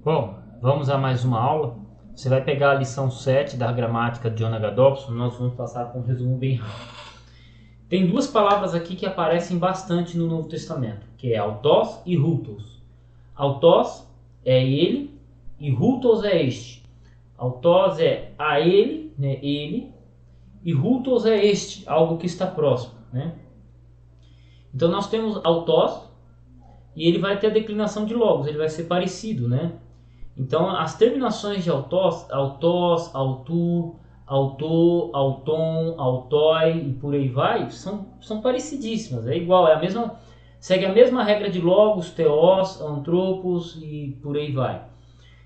Bom, vamos a mais uma aula. Você vai pegar a lição 7 da gramática de John H. Dobson. Nós vamos passar com um resumo bem rápido. Tem duas palavras aqui que aparecem bastante no Novo Testamento, que é autós e hutos. Autós é ele e hutos é este. Autós é a ele, né, ele, e hutos é este, algo que está próximo, né? Então nós temos autós e ele vai ter a declinação de logos, ele vai ser parecido, né? Então, as terminações de autós, autu, autô, auton, autói e por aí vai, são parecidíssimas. É igual, é a mesma, segue a mesma regra de logos, teós, antropos e por aí vai.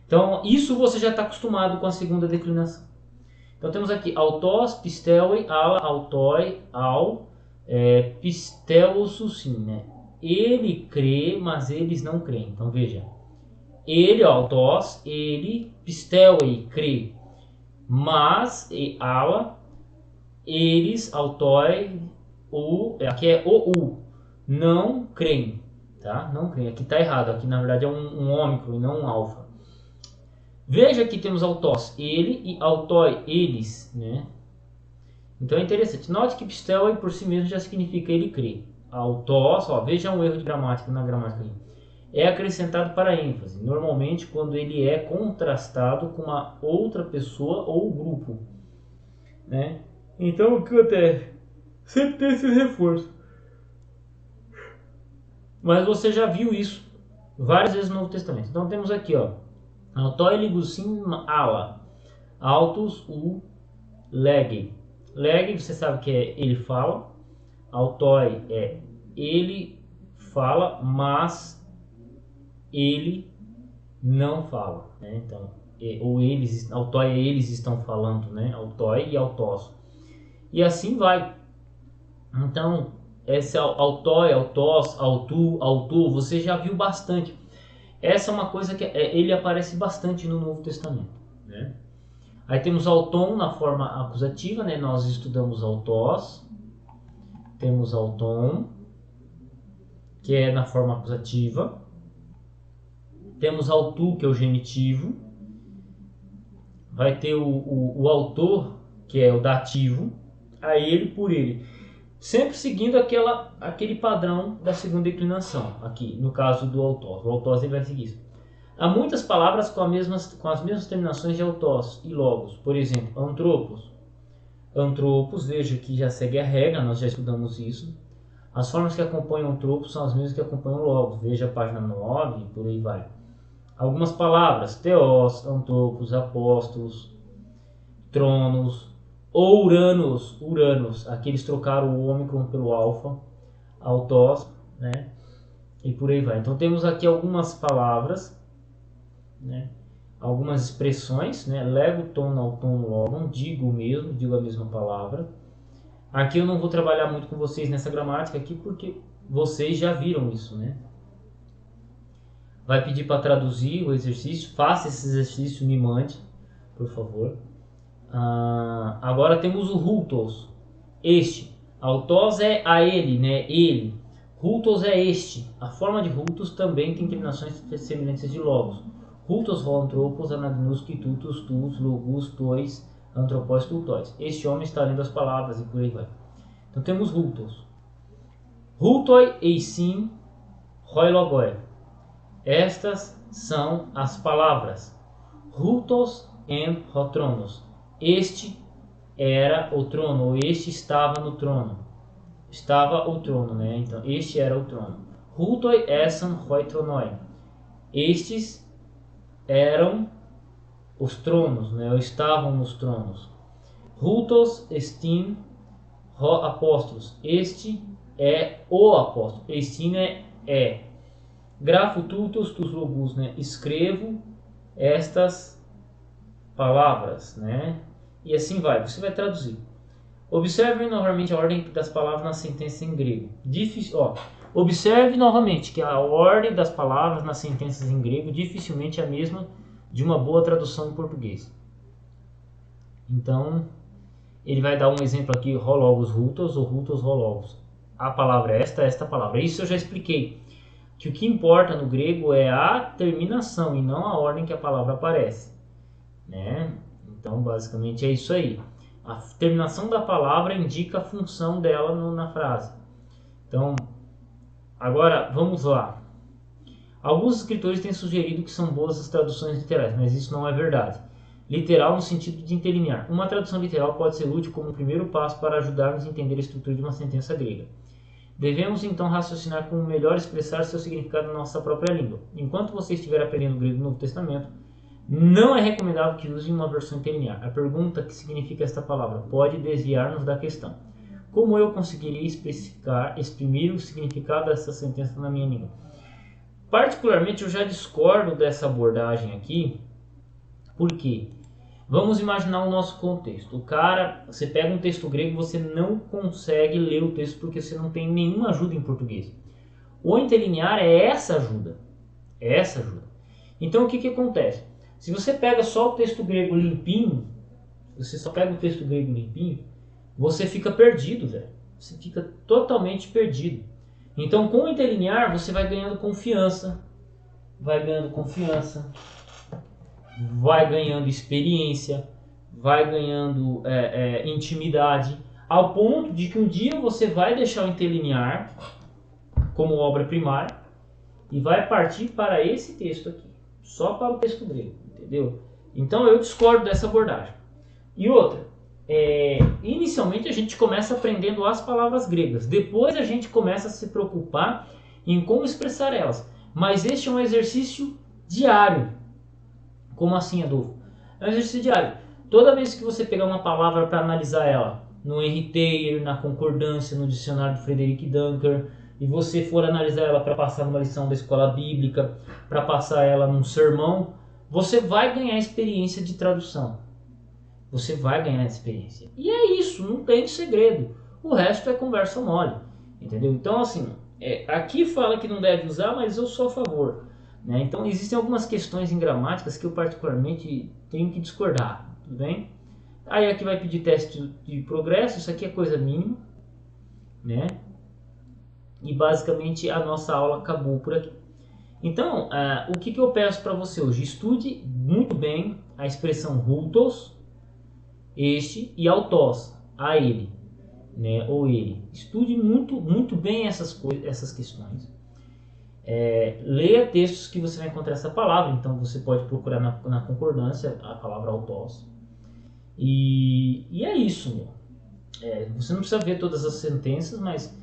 Então, isso você já está acostumado com a segunda declinação. Então, temos aqui autós, pisteuei, ala, autói, au, pisteus, sim, né? Ele crê, mas eles não creem. Então, veja. Ele, autós, ele, pisteuei, crê, mas, ala, eles, autói, aqui é o, não creem, tá? Não creem, aqui tá errado, aqui na verdade é um ômicron e não um alfa. Veja que temos autós, ele, e autói, eles, né? Então é interessante, note que pisteuei por si mesmo já significa ele crê. Autós, ó, veja um erro de gramática na gramática aqui. É acrescentado para ênfase, normalmente quando ele é contrastado com uma outra pessoa ou grupo, né? Então o que acontece? Sempre tem esse reforço. Mas você já viu isso várias vezes no Novo Testamento. Então temos aqui, ó, autoi ligusim ala, autos u lege. Lege, você sabe que é ele fala, autoi é ele fala, mas ele não fala, né? Então, ou eles, autói eles estão falando, né? Autói e autós. E assim vai. Então, esse autói, autós, autu, você já viu bastante. Essa é uma coisa que ele aparece bastante no Novo Testamento, né? Aí temos auton na forma acusativa, né? Nós estudamos autós. Temos auton, que é na forma acusativa. Temos autu, que é o genitivo. Vai ter o autor, que é o dativo. A ele por ele. Sempre seguindo aquele padrão da segunda declinação. Aqui, no caso do autós. O autós ele vai seguir isso. Há muitas palavras com as mesmas terminações de autós e logos. Por exemplo, antropos. Antropos, veja que já segue a regra, nós já estudamos isso. As formas que acompanham antropos são as mesmas que acompanham logos. Veja a página 9 e por aí vai. Algumas palavras, teós, antropos, apóstolos, tronos, ou uranos, aqui eles trocaram o ômicron pelo alfa, autós, né? E por aí vai. Então temos aqui algumas palavras, né? Algumas expressões, né? Lego, tom, autom, logon, digo a mesma palavra. Aqui eu não vou trabalhar muito com vocês nessa gramática aqui, porque vocês já viram isso, né? Vai pedir para traduzir o exercício, faça esse exercício, me mande, por favor. Agora temos o hutos, este. Autós é a ele, né? Ele. Hutos é este. A forma de hutos também tem terminações semelhantes de logos. Hutos ho antropos, anagnus, tutus, tus, logus, tois, antropós, tutóis. Este homem está lendo as palavras e por aí vai. Então temos hutos. Hutoi, eisim, roi logoi. Estas são as palavras. Hutos and hotronos. Este era o trono, ou este estava no trono. Estava o trono, né? Então, este era o trono. Hutoi esan hoi tronoi. Estes eram os tronos, né? Ou estavam nos tronos. Hutos estin ho apóstolos. Este é o apóstolo. Estin é. Grafo tutus tus logus, né? Escrevo estas palavras, né? E assim vai, você vai traduzir. Observe novamente a ordem das palavras na sentença em grego. Observe novamente que a ordem das palavras nas sentenças em grego dificilmente é a mesma de uma boa tradução em português. Então, ele vai dar um exemplo aqui, rologos hutos ou hutos rologos. A palavra é esta palavra. Isso eu já expliquei. que o que importa no grego é a terminação e não a ordem que a palavra aparece, né? Então, basicamente é isso aí. A terminação da palavra indica a função dela na frase. Então, agora vamos lá. Alguns escritores têm sugerido que são boas as traduções literais, mas isso não é verdade. Literal no sentido de interlinear. Uma tradução literal pode ser útil como primeiro passo para ajudar-nos a entender a estrutura de uma sentença grega. Devemos então raciocinar como melhor expressar seu significado na nossa própria língua. Enquanto você estiver aprendendo grego no Novo Testamento, não é recomendável que use uma versão interlinear. A pergunta que significa esta palavra pode desviar-nos da questão. Como eu conseguiria exprimir o significado dessa sentença na minha língua? Particularmente, eu já discordo dessa abordagem aqui. Por quê? Vamos imaginar o nosso contexto. Você pega um texto grego e você não consegue ler o texto porque você não tem nenhuma ajuda em português. O interlinear é essa ajuda. É essa ajuda. Então, o que acontece? Se você pega só o texto grego limpinho, você fica perdido, velho. Você fica totalmente perdido. Então, com o interlinear, você vai ganhando confiança, vai ganhando experiência, vai ganhando intimidade, ao ponto de que um dia você vai deixar o interlinear como obra primária e vai partir para esse texto aqui, só para o texto grego, entendeu? Então eu discordo dessa abordagem. E outra, inicialmente a gente começa aprendendo as palavras gregas, depois a gente começa a se preocupar em como expressar elas. Mas este é um exercício diário. Como assim, Adolfo? É um exercício diário. Toda vez que você pegar uma palavra para analisar ela, no Henry Taylor, na concordância, no dicionário de Frederick Dunker, e você for analisar ela para passar numa lição da escola bíblica, para passar ela num sermão, você vai ganhar experiência de tradução. Você vai ganhar experiência. E é isso, não tem segredo. O resto é conversa mole. Entendeu? Então, assim, aqui fala que não deve usar, mas eu sou a favor. Né? Então, existem algumas questões em gramáticas que eu particularmente tenho que discordar. Tudo bem? Aí aqui vai pedir teste de progresso, isso aqui é coisa mínima. Né? E basicamente a nossa aula acabou por aqui. Então, o que eu peço para você hoje? Estude muito bem a expressão rútos, este, e autós, a ele, né, ou ele. Estude muito bem essas questões. Leia textos que você vai encontrar essa palavra, então você pode procurar na concordância a palavra autós. E é isso, meu. Você não precisa ver todas as sentenças, mas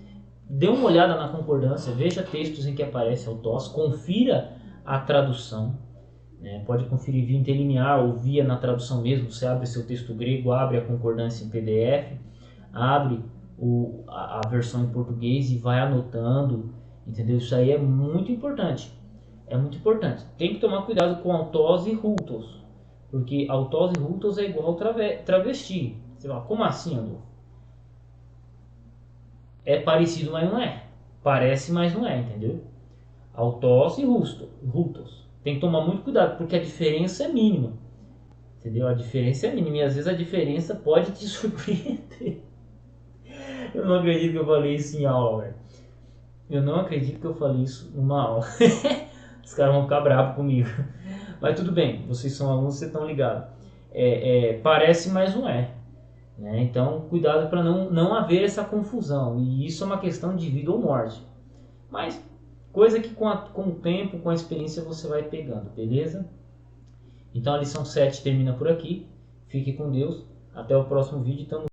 dê uma olhada na concordância, veja textos em que aparece autós, confira a tradução. Pode conferir via interlinear ou via na tradução mesmo. Você abre seu texto grego, abre a concordância em PDF, abre a versão em português e vai anotando, entendeu? Isso aí é muito importante. É muito importante. Tem que tomar cuidado com autós e rútos, porque autós e rútos é igual travesti. Você fala, como assim, Adolfo? É parecido, mas não é. Parece, mas não é, entendeu? Autós e rútos. Tem que tomar muito cuidado, porque a diferença é mínima. Entendeu? A diferença é mínima e às vezes a diferença pode te surpreender. Eu não acredito que eu falei isso em aula, velho. Eu não acredito que eu falei isso numa aula. Os caras vão ficar bravos comigo. Mas tudo bem, vocês são alunos, vocês estão ligados. Parece, mas não é. Né? Então, cuidado para não haver essa confusão. E isso é uma questão de vida ou morte. Mas coisa que com o tempo, com a experiência, você vai pegando, beleza? Então a lição 7 termina por aqui. Fique com Deus. Até o próximo vídeo.